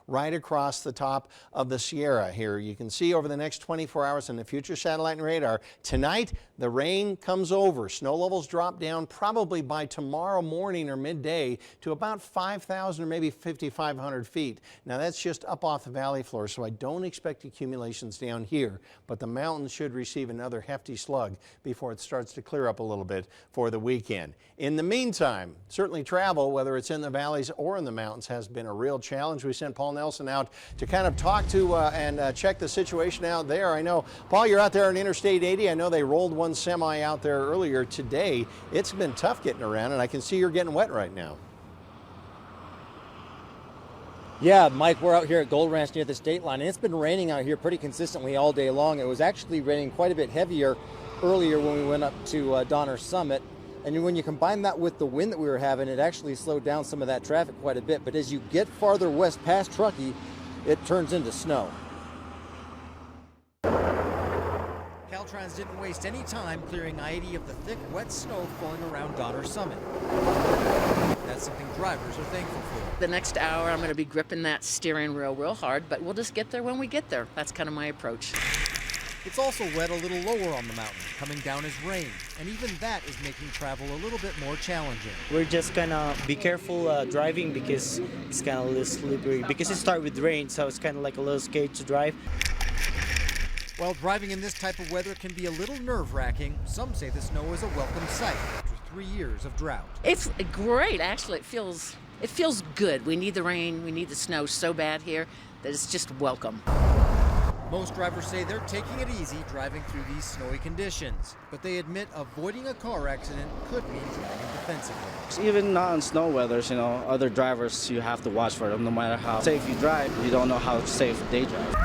right across the top of the Sierra here. You can see over the next 24 hours in the future satellite and radar. Tonight, the rain comes over. Snow levels drop down probably by tomorrow morning or midday to about 5,000 or maybe 5,500 feet. Now, that's just up off the valley floor, so I don't expect accumulations down here, but the mountains should receive another hefty slug before it starts to clear up a little bit for the weekend. In the meantime, certainly travel, whether it's in the valleys or in the mountains, has been a real challenge. We sent Paul Nelson out to kind of talk to and check the situation out there. I know, Paul, you're out there on Interstate 80. I know they rolled one semi out there earlier today. It's been tough getting around, and I can see you're getting wet right now. Yeah, Mike, we're out here at Gold Ranch near the state line, and it's been raining out here pretty consistently all day long. It was actually raining quite a bit heavier earlier when we went up to Donner Summit. And when you combine that with the wind that we were having, it actually slowed down some of that traffic quite a bit. But as you get farther west past Truckee, it turns into snow. Caltrans didn't waste any time clearing I-80 of the thick, wet snow falling around Donner Summit. That's something drivers are thankful for. The next hour, I'm going to be gripping that steering wheel real hard, but we'll just get there when we get there. That's kind of my approach. It's also wet a little lower on the mountain, coming down as rain, and even that is making travel a little bit more challenging. We're just gonna be careful driving because it's kind of a little slippery. Because it started with rain, so it's kind of like a little scary to drive. While driving in this type of weather can be a little nerve-wracking, some say the snow is a welcome sight after 3 years of drought. It's great, actually. It feels good. We need the rain, we need the snow so bad here that it's just welcome. Most drivers say they're taking it easy driving through these snowy conditions, but they admit avoiding a car accident could mean driving defensively. Even not in snow weathers, other drivers, you have to watch for them no matter how safe you drive. You don't know how safe they drive.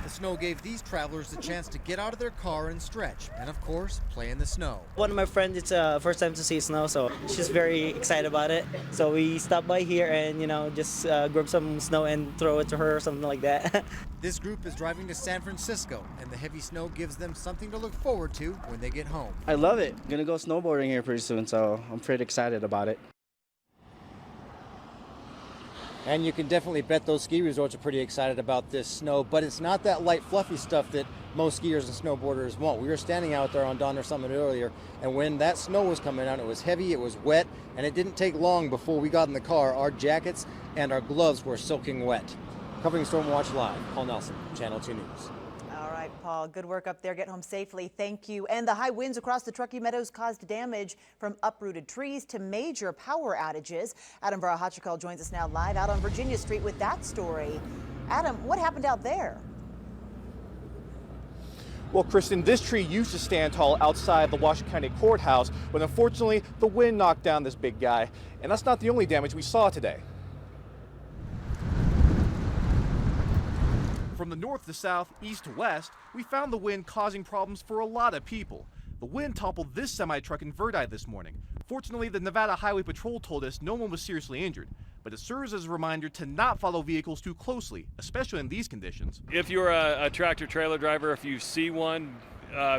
The snow gave these travelers the chance to get out of their car and stretch, and of course, play in the snow. One of my friends, it's first time to see snow, so she's very excited about it. So we stopped by here and, just grab some snow and throw it to her or something like that. This group is driving to San Francisco, and the heavy snow gives them something to look forward to when they get home. I love it. I'm gonna go snowboarding here pretty soon, so I'm pretty excited about it. And you can definitely bet those ski resorts are pretty excited about this snow, but it's not that light, fluffy stuff that most skiers and snowboarders want. We were standing out there on Donner Summit earlier, and when that snow was coming out, it was heavy, it was wet, and it didn't take long before we got in the car. Our jackets and our gloves were soaking wet. Covering Stormwatch Live, Paul Nelson, Channel 2 News. All right, Paul, good work up there. Get home safely. Thank you. And the high winds across the Truckee Meadows caused damage from uprooted trees to major power outages. Adam Varahachikal joins us now live out on Virginia Street with that story. Adam, what happened out there? Well, Kristen, this tree used to stand tall outside the Washington County Courthouse, but unfortunately, the wind knocked down this big guy. And that's not the only damage we saw today. From the north to south, east to west, we found the wind causing problems for a lot of people. The wind toppled this semi-truck in Verdi this morning. Fortunately, the Nevada Highway Patrol told us no one was seriously injured, but it serves as a reminder to not follow vehicles too closely, especially in these conditions. If you're a tractor-trailer driver, if you see one,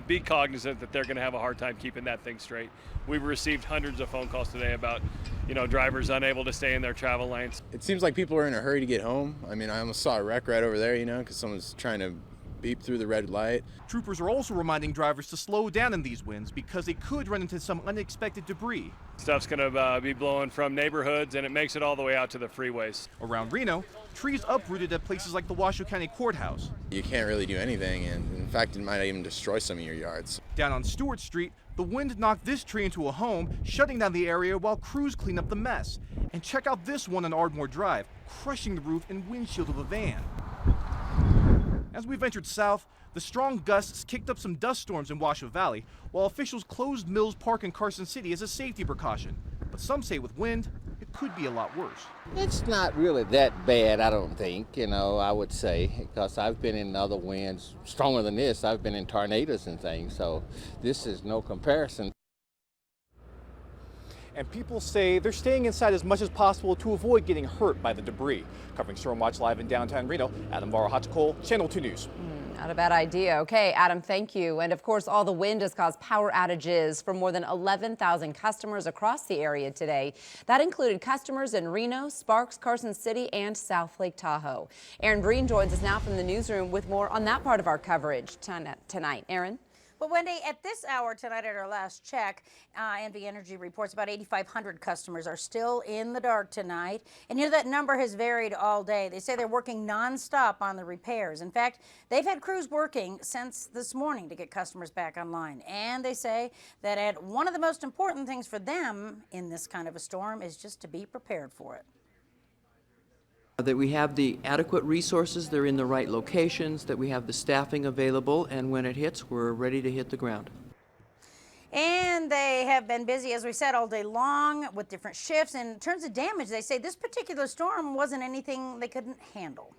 be cognizant that they're going to have a hard time keeping that thing straight. We've received hundreds of phone calls today about, drivers unable to stay in their travel lanes. It seems like people are in a hurry to get home. I mean, I almost saw a wreck right over there, because someone's trying to beep through the red light. Troopers are also reminding drivers to slow down in these winds because they could run into some unexpected debris. Stuff's going to be blowing from neighborhoods, and it makes it all the way out to the freeways. Around Reno, trees uprooted at places like the Washoe County Courthouse. You can't really do anything, and in fact, it might even destroy some of your yards. Down on Stewart Street, the wind knocked this tree into a home, shutting down the area while crews clean up the mess. And check out this one on Ardmore Drive, crushing the roof and windshield of a van. As we ventured south, the strong gusts kicked up some dust storms in Washoe Valley, while officials closed Mills Park in Carson City as a safety precaution. But some say with wind, it could be a lot worse. It's not really that bad, I don't think, I would say, because I've been in other winds stronger than this. I've been in tornadoes and things, so this is no comparison. and people say they're staying inside as much as possible to avoid getting hurt by the debris. Covering Stormwatch live in downtown Reno, Adam Varahachikol, Channel 2 News. Not a bad idea. Okay, Adam, thank you. And of course, all the wind has caused power outages for more than 11,000 customers across the area today. That included customers in Reno, Sparks, Carson City, and South Lake Tahoe. Aaron Breen joins us now from the newsroom with more on that part of our coverage tonight. Aaron? Well, Wendy, at this hour tonight at our last check, NV Energy reports about 8,500 customers are still in the dark tonight. And you know that number has varied all day. They say they're working nonstop on the repairs. In fact, they've had crews working since this morning to get customers back online. And they say that one of the most important things for them in this kind of a storm is just to be prepared for it. That we have the adequate resources, they're in the right locations, that we have the staffing available, and when it hits, we're ready to hit the ground. And they have been busy, as we said, all day long with different shifts. And in terms of damage, they say this particular storm wasn't anything they couldn't handle.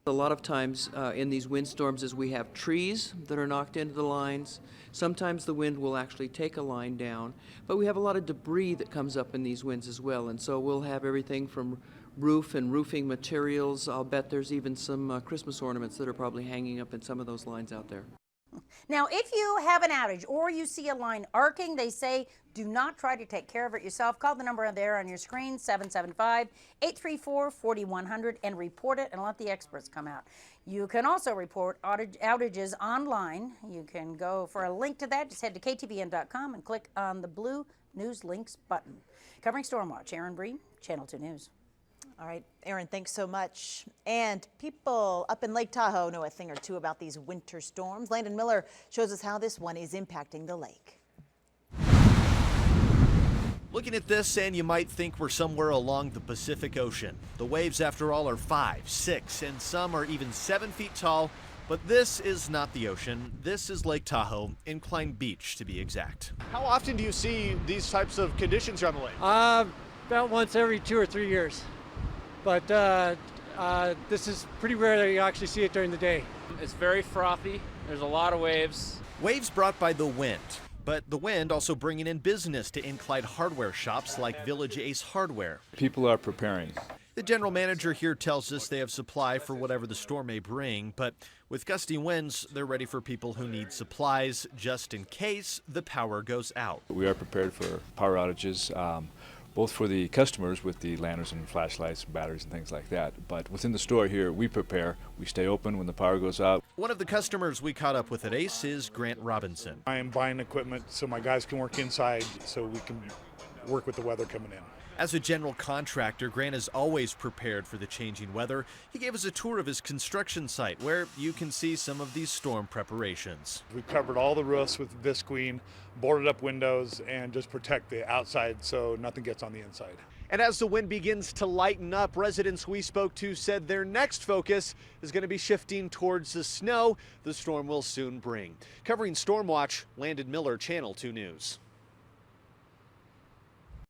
A lot of times in these windstorms is we have trees that are knocked into the lines. Sometimes the wind will actually take a line down, but we have a lot of debris that comes up in these winds as well, and so we'll have everything from roof and roofing materials. I'll bet there's even some Christmas ornaments that are probably hanging up in some of those lines out there. Now, if you have an outage or you see a line arcing, they say do not try to take care of it yourself. Call the number there on your screen, 775-834-4100, and report it and let the experts come out. You can also report outages online. You can go for a link to that. Just head to KTVN.com and click on the blue News Links button. Covering Stormwatch, Aaron Breen, Channel 2 News. All right, Aaron, thanks so much. And people up in Lake Tahoe know a thing or two about these winter storms. Landon Miller shows us how this one is impacting the lake. Looking at this, and you might think we're somewhere along the Pacific Ocean. The waves, after all, are 5, 6, and some are even 7 feet tall. But this is not the ocean. This is Lake Tahoe, Incline Beach to be exact. How often do you see these types of conditions here on the lake? About once every 2 or 3 years. But this is pretty rare that you actually see it during the day. It's very frothy. There's a lot of waves. Waves brought by the wind. But the wind also bringing in business to Incline hardware shops like Village Ace Hardware. People are preparing. The general manager here tells us they have supply for whatever the storm may bring, but with gusty winds, they're ready for people who need supplies just in case the power goes out. We are prepared for power outages, both for the customers with the lanterns and flashlights and batteries and things like that. But within the store here, we prepare. We stay open when the power goes out. One of the customers we caught up with at Ace is Grant Robinson. I am buying equipment so my guys can work inside so we can work with the weather coming in. As a general contractor, Grant is always prepared for the changing weather. He gave us a tour of his construction site where you can see some of these storm preparations. We covered all the roofs with visqueen, boarded up windows, and just protect the outside so nothing gets on the inside. And as the wind begins to lighten up, residents we spoke to said their next focus is going to be shifting towards the snow the storm will soon bring. Covering Stormwatch, Landon Miller, Channel 2 News.